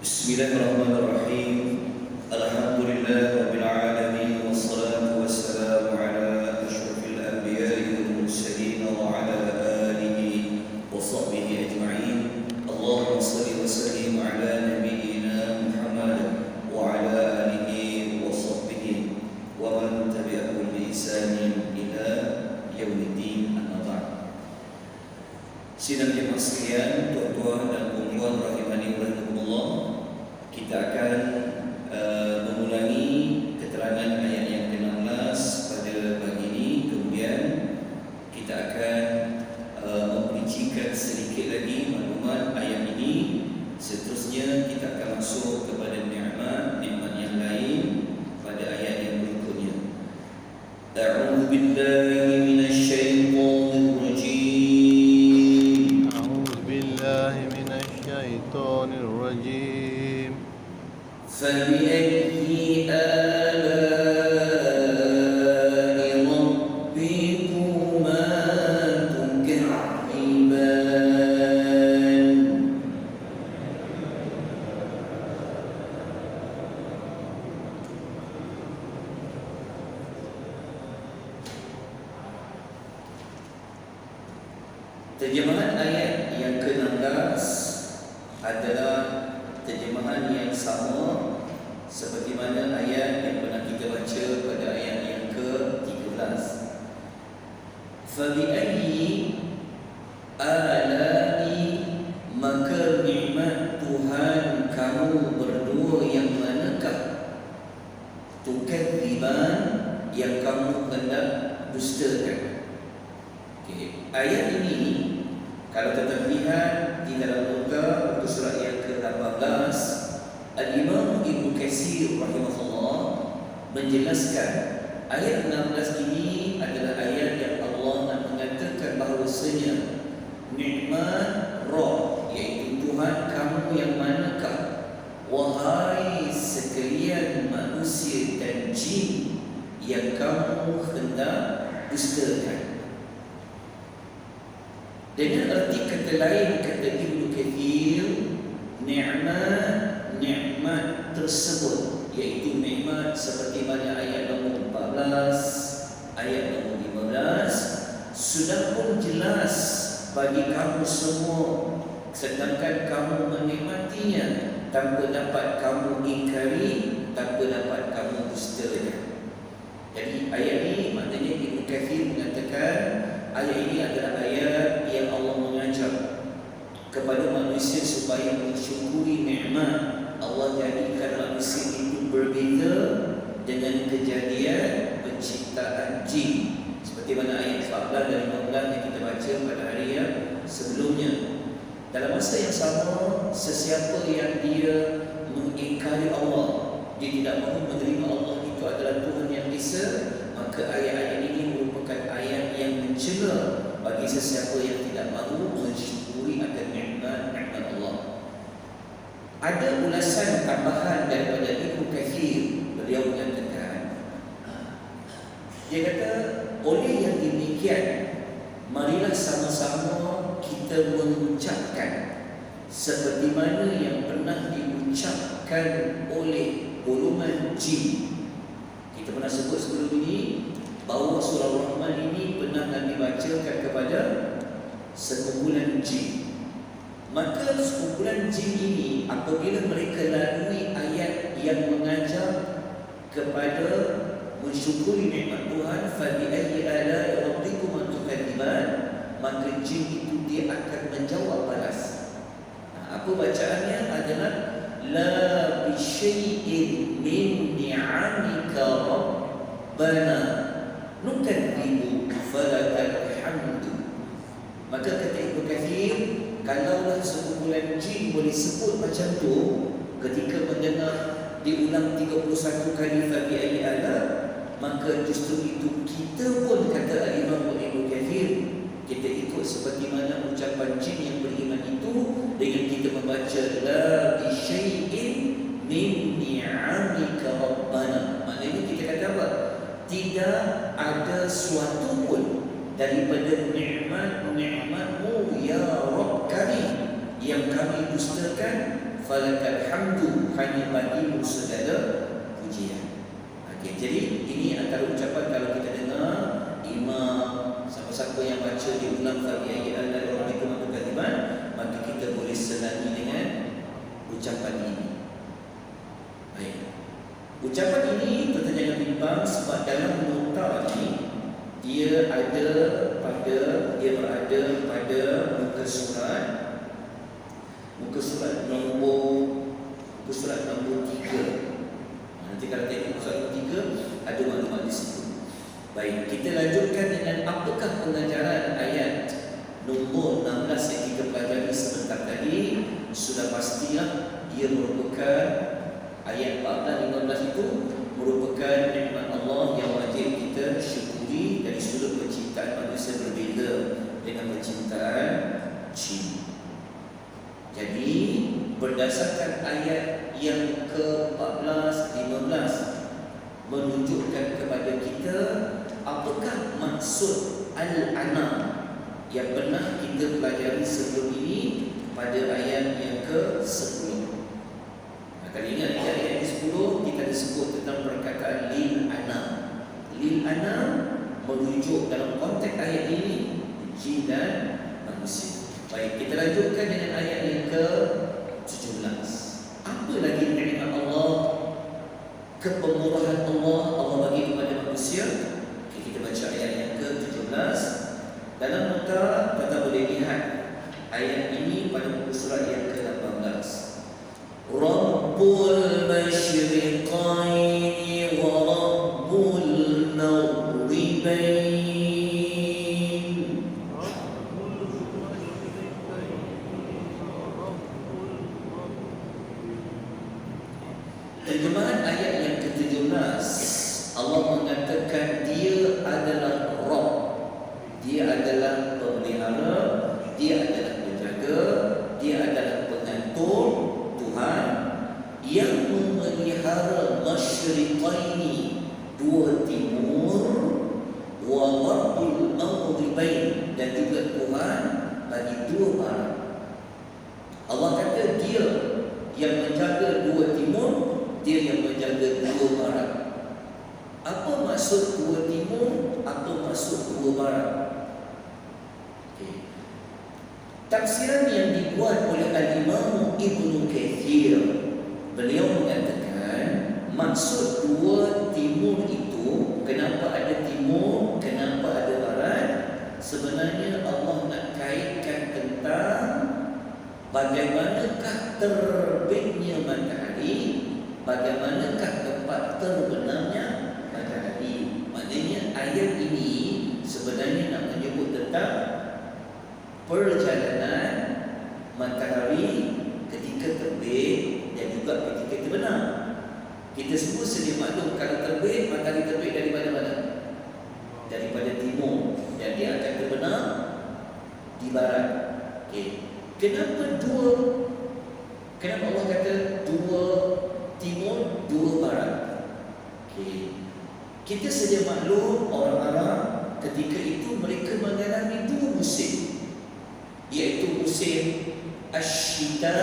Bismillahirrahmanirrahim. Alhamdulillahirabbil alamin wassalatu wassalamu ala asyrafil anbiya'i wal mursalin wa ala alihi wa sahbihi ajma'in. Allahumma shalli wa sallim ala nabiyyina Muhammad wa ala alihi wa sahbihi wa man tabi'ahum bi ihsanin ila yaumiddin. Amma ba'd. Sidang jemaah sekalian, tuan-tuan dan puan-puan rahimani wa rahimakumullah, kita akan mengulangi keterangan ayat yang ke-16 pada pagi ini. Kemudian kita akan memperincikan sedikit lagi maklumat ayat ini. Seterusnya kita akan masuk kepada nikmat yang lain pada ayat yang berikutnya. A'udzu billahi minasy syaithanir rajim. A'udzu billahi minasy syaithanir rajim. فبأي آلاء ربكما تكذبان. Terjemahan ayat yang ke-16 adalah terjemahan yang sama seperti mana ayat yang pernah kita baca pada ayat yang ke-13. Fabi'ayyi ala'i, maka nikmat Tuhan kamu berdua yang manakah? Tukadziban, yang kamu hendak dustakan. Ayat ini kalau kita lihat di dalam muka untuk surat yang ke-18, Al-Imam Ibnu Katsir rahimahullah menjelaskan ayat 16 ini adalah ayat yang Allah nak mengatakan bahawasanya nikmat Rabb, iaitu Tuhan kamu yang manakah, wahai sekalian manusia dan jin, yang kamu hendak dustakan. Dengan arti kata lain, kata Ibnu Katsir, nikmat tersebut, iaitu nikmat seperti mana ayat nombor 14, ayat nombor 15, sudah pun jelas bagi kamu semua, sedangkan kamu menikmatinya tanpa dapat kamu ingkari, tanpa dapat kamu dustakan. Jadi ayat ini maknanya Ibnu Katsir mengatakan ayat ini adalah ayat yang Allah mengajak kepada manusia supaya mensyukuri nikmat Allah jadikan manusia itu berbeza dengan kejadian penciptaan jin, seperti mana ayat 14 dan 15 yang kita baca pada hari yang sebelumnya. Dalam masa yang sama, sesiapa yang dia mengingkari Allah, dia tidak mahu menerima Allah itu adalah Tuhan yang Esa, maka ayat-ayat ini merupakan ayat yang mencela bagi sesiapa yang tidak mahu mensyukuri akan nikmat Allah. Ada ulasan tambahan daripada Ibnu Katsir. Beliau mengatakan, dia kata, oleh yang demikian, marilah sama-sama kita mengucapkan seperti mana yang pernah diucapkan oleh golongan jin. Kita pernah sebut sebelum ini bahawa surah Rahman ini pernah Nabi bacakan kepada sekumpulan jin. Maka sekumpulan jin ini apabila mereka lalui ayat yang mengajar kepada mensyukuri nikmat Tuhan, fa bi ayyi ala'i rabbikuma tukadziban, maka jin itu dia akan menjawab balas. Apa bacaannya adalah la bi syai'in min ni'amika rabbana nukadzibu falakal hamdu. Maka kata Ibnu Katsir, kalaulah sekumpulan jin boleh sebut macam tu ketika mendengar diulang 31 kali fa bi ayyi ala, maka justru itu kita pun, kata Imam Ibnu Katsir, kita ikut seperti mana ucapan jin yang beriman itu dengan kita membaca la bi syai'in min ni'amika rabbana. Maknanya kita kata apa? Tidak ada suatu pun daripada nikmat-nikmatmu ya Rabb kami yang kami dustakan, falakal hamdu, hanya bagimu segala pujian. Okey, jadi ini antara ucapan kalau kita dengar imam, siapa-siapa yang baca diulang Fatihah dan Rabbikum Al-Katiban, maka kita boleh senangi dengan ucapan ini. Baik. Ucapan ini tuan jangan bimbang sebab dalam nota ini dia berada pada muka surat nombor 3. Nanti kalau tengok surat nombor 3 ada maklumat di situ. Baik, kita lanjutkan dengan apakah pengajaran ayat nombor 16 yang kita pelajari sebentar tadi. Sudah pastilah ia merupakan ayat 14-15 itu merupakan nikmat Allah yang wajib kita syukuri dari sudut penciptaan manusia berbeza dengan penciptaan jin. Jadi berdasarkan ayat yang ke-14, 15 menunjukkan kepada kita apakah maksud al-anam yang pernah kita pelajari sebelum ini pada ayat yang ke-10. Kali ini ayat yang ke-10 kita disebut tentang perkataan lil anam. Lil anam merujuk dalam konteks ayat ini jin dan manusia. Baik, kita lanjutkan dengan ayat yang ke-17. Apa lagi nikmat Allah, kepemurahan Allah bagi kepada manusia? Okay, kita baca ayat yang ke-17. Dalam nota kita boleh lihat ayat ini pada muka surat yang ke-18. Rabbul masyriqaini wa Rabbul maghribain. Terjemahan ayat yang ke-17, Allah mengatakan dia adalah Rabb, dia adalah pemelihara, dia adalah penjaga, dia adalah pengatur, Tuhan yang memelihara masyriqaini, dua timur, wa Rabbul maghribain, dan juga Tuhan bagi dua barat. Allah kata dia yang menjaga dua timur, dia yang menjaga dua barat. Apa maksud dua timur? Apa maksud dua barat? Okay. Tafsiran yang dibuat oleh Al-Imam Ibnu Katsir, beliau mengatakan maksud dua timur itu, kenapa ada timur, kenapa ada barat, sebenarnya Allah nak kaitkan tentang bagaimanakah terbitnya matahari, bagaimanakah tempat terbenamnya matahari. Maknanya ayat ini sebenarnya nak menyebut tentang perjalanan matahari ketika terbit dan juga ketika terbenam. Kita semua sedia maklum kalau terbit, matahari terbit dari mana-mana? Daripada timur, dan dia akan terbenam di barat. Okay. Kenapa Allah kata dua timur, dua barat? Okay. Kita sedia maklum orang Arab ketika itu mereka mengalami dua musim, iaitu musim asyita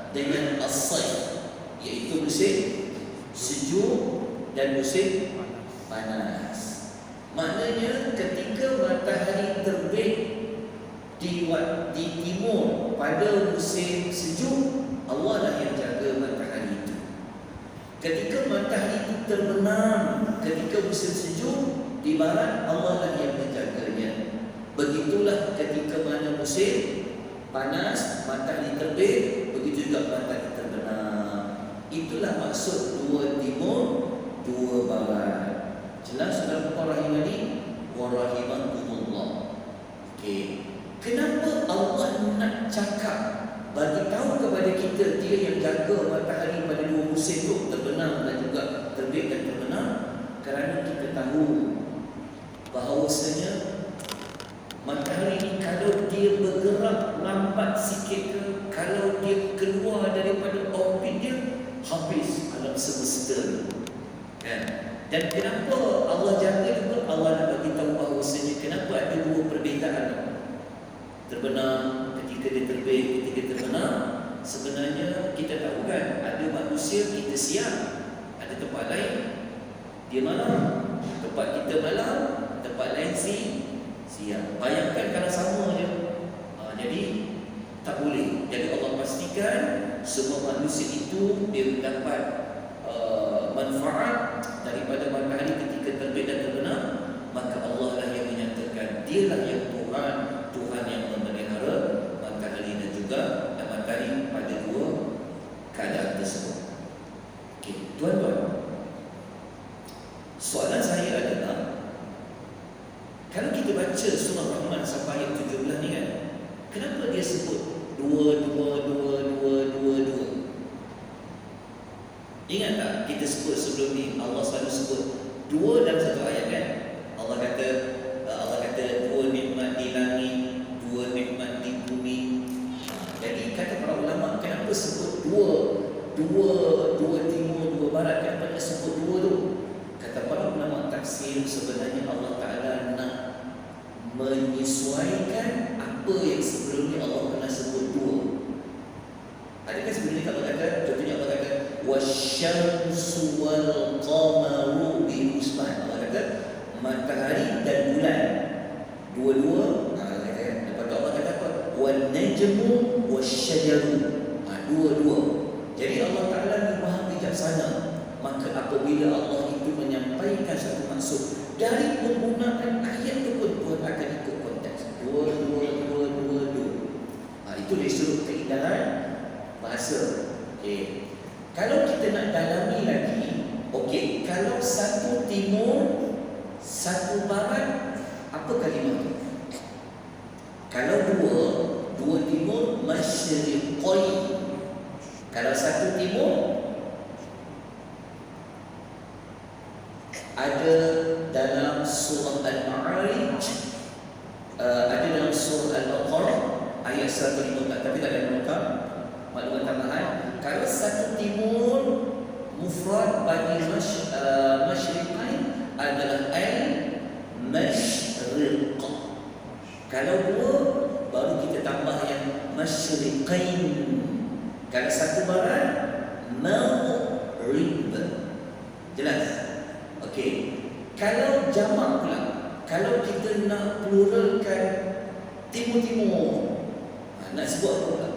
dengan as-sayf, iaitu musim sejuk dan musim panas. Maknanya ketika matahari terbit di timur pada musim sejuk, Allah lah yang jaga matahari itu. Ketika matahari itu terbenam ketika musim sejuk di barat, Allah lah yang menjaganya. Begitulah ketika mana musim panas, matahari terbit, begitu juga matahari terbenam. Itulah maksud dua timur, dua barat. Jelas saudara rahimani wa rahimakumullah. Okey. Kenapa Allah nak cakap, bagi tahu kepada kita dia yang jaga matahari pada dua musim itu, terbenam dan juga terbit dan terbenam? Kerana kita tahu bahawasanya matahari ini kalau dia bergerak lambat sikit ke, kalau dia keluar daripada orbit dia, habis alam semesta. Kan? Dan kenapa Allah jaga juga? Allah nak bagi tahu bahawasanya kenapa ada dua perbezaan. Terbenam ketika dia terbit, ketika terbenam, sebenarnya kita tahu kan, ada manusia kita siang, ada tempat lain dia malam, tempat kita malam, tempat lain siang. Bayangkan kalau sama je. Jadi tak boleh. Jadi Allah pastikan semua manusia itu dia mendapat manfaat daripada matahari ketika terbit dan terbenam. Maka Allah lah yang menyatakan dialah yang Tuhan yang memelihara matahari dan juga matahari pada dua keadaan tersebut. Okey, tuan-tuan, soalan saya adalah, kalau kita baca surah Rahman sampai ayat 17 ni kan, kenapa dia sebut dua? Ingat tak kita sebut sebelum ni, Allah selalu sebut dua dalam satu ayat kan? Allah kata dua nikmat di langit, dua nikmat di bumi. Jadi kata para ulama, kenapa sebut dua timur, dua barat? Kenapa dia sebut dua tu? Kata para ulama tafsir, sebenarnya Allah Ta'ala nak menyesuaikan apa yang sebelum ni Allah pernah sebut dua. Adakah sebelum ni Allah kata, contohnya Allah kata wasyamsu wal qamaru bi husban. Allah kata matahari dan bulan dua-dua. Lepas tu Allah kata apa? Wan najmu wasyajaru. Dua-dua. Jadi Allah Ta'ala ni maha bijaksana. Maka apabila Allah itu menyampaikan satu maksud dari penggunaan ayat itu pun Tuhan akan ikut konteks. Dua. Itu dari sudut keindahan bahasa. Okey. Kalau kita nak dalami lagi, okey, kalau satu timur, satu barat, apa kalimah tu? Kalau dua timur, masyriqai. Kalau satu timur, ada dalam surah Al-Ma'arij, ada dalam surah Al-Baqarah ayat 115, tapi tak ada lengkap. Maklumat tambahan, kalau satu timur mufrad bagi masyriqain adalah al-masyriq. Kalau dua, baru kita tambah yang masyriqain. Kalau satu barat, maghrib. Jelas? Okey. Kalau jamak pula, kalau kita nak pluralkan timur-timur, nak sebut apa pula?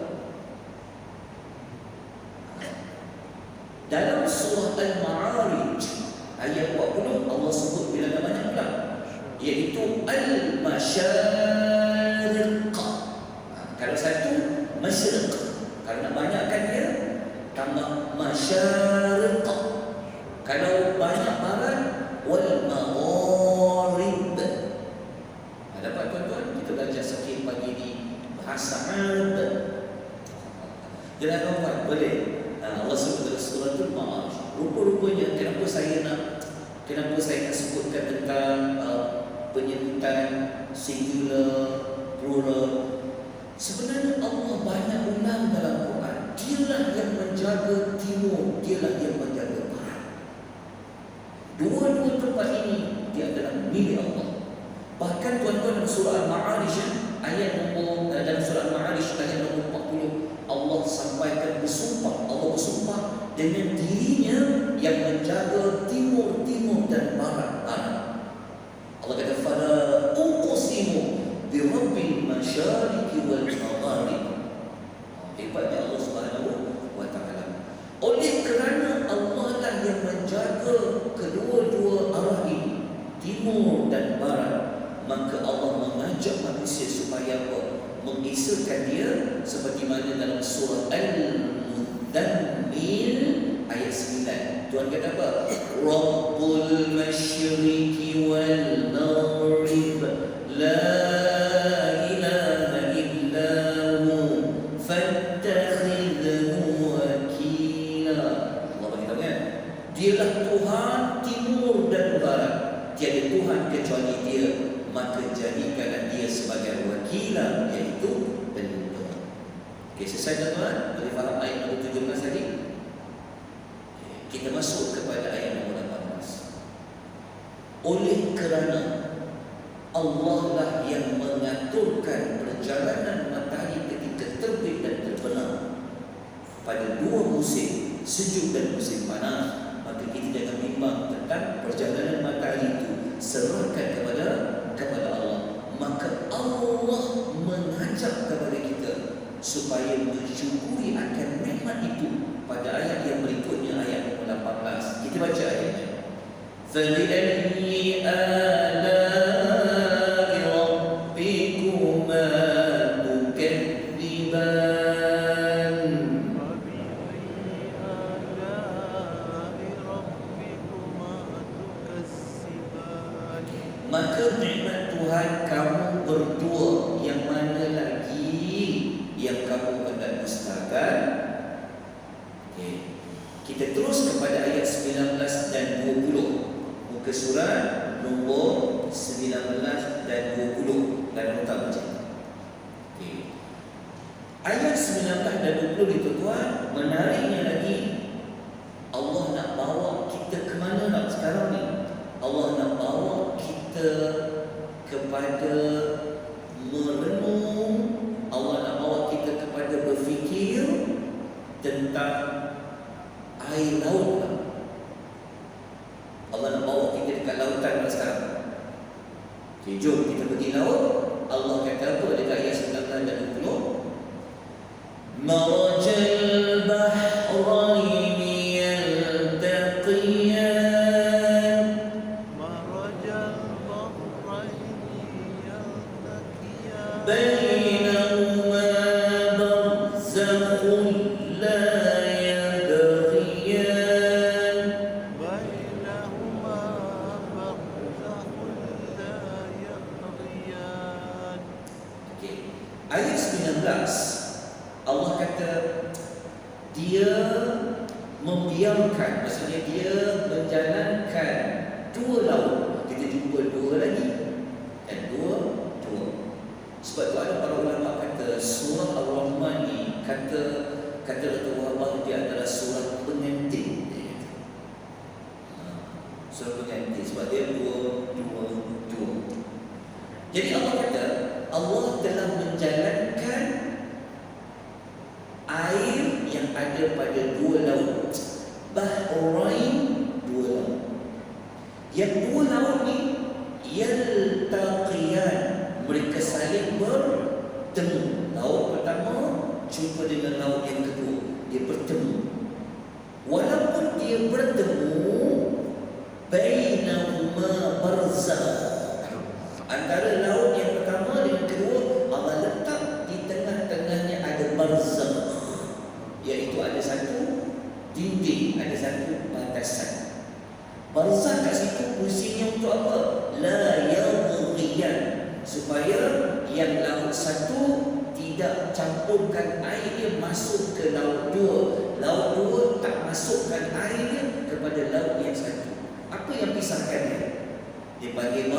Dalam surah Al-Ma'arij ayat 40 Allah sebut bilangan banyak pula, iaitu Al-Masyariq. Kalau satu masyriq, kalau nak banyakkan dia tambah masyariq. Kalau banyak barat, wal maghrib. Dapat tuan-tuan, kita belajar sikit pagi ni bahasa Arab. Jelas tuan-tuan? Boleh? Allah sebut dalam suratul Ma'arij. Rupa-rupanya kenapa saya nak sebutkan tentang penyebutan singular, plural. Sebenarnya Allah banyak ulang dalam Quran. Dialah yang menjaga timur, dialah yang menjaga barat. Dua-dua tempat ini dia adalah milik Allah. Bahkan tuan-tuan dalam surah Al-Ma'arij dalam surah Al-Ma'arij ayat nombor 40, Allah sampaikan bersumpah. Allah bersumpah dengan dirinya yang menjaga timur dan barat. Allah kata fala uqsimu bi rabbil masyariqi wal magharib. Hebatnya Allah Subhanahu wa taala. Oleh kerana Allah lah yang menjaga kedua-dua arah ini, timur dan barat, maka Allah mengajak manusia supaya apa? Mengisahkan dia seperti mana dalam surah Al-Mudammil ayat 9. Tuhan kata apa? Rabbul masyriqi wal maghrib la ilaha illa hu fattakhidhu wakila. Allah beritahu kan? Dialah Tuhan timur dan barat. Tiada Tuhan kecuali dia, maka jadikanlah dia sebagai wakilah, iaitu penuntut. Okey, selesai tuan-tuan? Boleh faham ayat nombor 17 tadi? Kita masuk kepada ayat nombor 18. Oleh kerana Allah lah yang mengaturkan perjalanan matahari ketika terbit dan terbenam, pada dua musim, sejuk dan musim panas, maka kita jangan bimbang tentang perjalanan matahari itu. Serahkan kepada Allah. Maka Allah mengajak kepada kita supaya mensyukuri akan nikmat itu pada ayat yang berikutnya, ayat 18. Kita baca ayatnya. فَبِأَيِّ آلَاءِ رَبِّكُمَا تُكَذِّبَانِ. Maka nikmat Tuhan kamu berdua, yang mana lagi yang kamu hendak dustakan? Okay. Kita terus kepada ayat 19 dan 20. Muka surat nombor 19 dan 20 dan nota baca. Okay. Ayat 19 dan 20 itu tuan, menariknya lagi, Allah nak bawa kita ke mana nak sekarang ni? Allah nak bawa kita kepada merenung. Allah nak bawa kita kepada berfikir tentang air laut. Allah nak bawa kita dekat lautan sekarang. Okay, jom kita pergi laut. Allah kata apa dekat ayat 19 dan 20? Marajal bahrain yaltaqiyan. Marajal bahrain yaltaqiyan. Bainahuma barzakhun la yabghiyan. Bainahuma barzakhun la yabghiyan. Okey. Ayat 19 Allah kata dia membiarkan, maksudnya dia menjalankan dua laut. Kita jumpa dua lagi, dan dua. Sebab tu ada para ulama kata surah Al-Rahman ni kata Dr. Wahab dia adalah surah pengantin. Surah pengantin sebab dia dua. Jadi Allah kata Allah telah menjalankan air yang ada pada dua laut. Bahrain, dua laut. Yang dua laut ni yaltaqiyan, mereka saling bertemu. Laut pertama jumpa dengan laut yang kedua, dia bertemu. Walaupun dia bertemu, bainahuma barzakh, antara laut yang pertama dengan kedua, Allah letak di tengah-tengahnya ada barzakh, iaitu ada satu dinding, ada satu batasan. Barzakh kat situ fungsinya untuk apa? La yabghiyan, supaya yang laut satu tidak campurkan airnya masuk ke laut dua. Laut dua tak masukkan airnya kepada laut yang satu. Apa yang pisahkannya? Dipanggil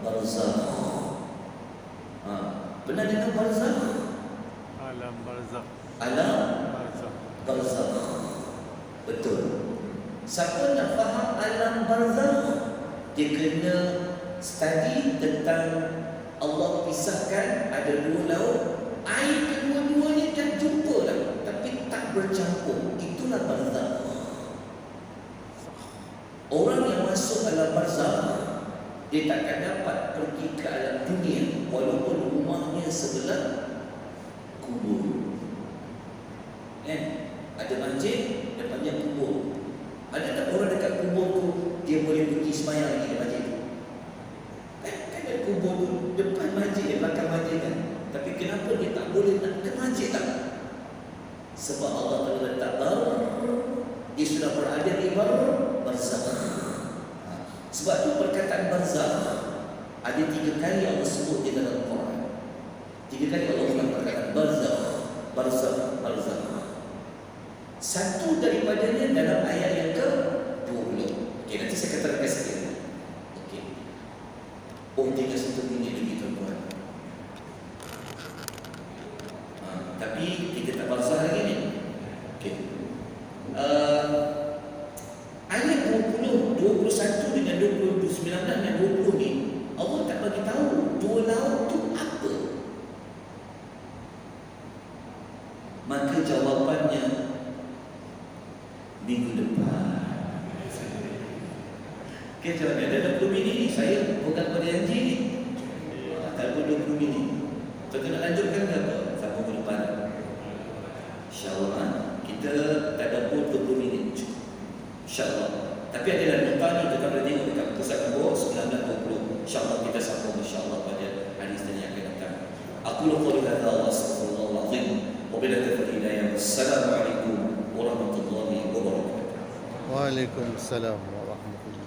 barzakh. Pernah dengar barzakh? Alam barzakh. Alam barzakh. Betul. Siapa nak faham alam barzakh, dia kena study tentang Allah pisahkan ada dua laut, air kedua-duanya dah jumpa dah, tapi tak bercampur. Itulah barzakh. Orang yang masuk alam barzakh, dia takkan dapat pergi ke alam dunia walaupun rumahnya sebelah kubur. Ada masjid, depannya kubur. Ada tak orang dekat kubur tu dia boleh pergi sembahyang lagi di masjid tu? Kan ada kubur tu depan masjid, belakang masjid kan. Tapi kenapa dia tak boleh nak ke masjid tak? Sebab Allah telah letak dia sudah berada di barzakh. Sebab tu perkataan barzakh ada 3 kali Allah sebut di dalam Quran. 3 kali Allah ulang perkataan barzakh. Satu daripadanya dalam ayat yang ke-20. Okey, nanti saya katakan sikit. Okey. Tinggal 1 minit lagi tuan-tuan. Tapi kita tak barzakh lagi ni. Okey. Ayat 20, 21 dengan 20, 19 dan 20 ni Allah tak bagi tahu dua laut tu apa. Maka jawapannya minggu depan. Okay, macam mana? Ada 20 minit ni, saya bukan pada janji ni. Tak pun 20 minit. Kita nak lanjutkan ke apa? Sampai minggu depan. InsyaAllah kita tak ada pun 20 minit. InsyaAllah. Tapi adalah nota ni kita boleh tengok dekat pusat nombor 1920. InsyaAllah kita sambung insyaAllah pada hari Isnin yang akan datang. Aku qouli hadza wa astaghfirullahal azim. Wabillahi taufiq hidayah. Wassalamualaikum warahmatullahi wabarakatuh. Waalaikumsalam warahmatullahi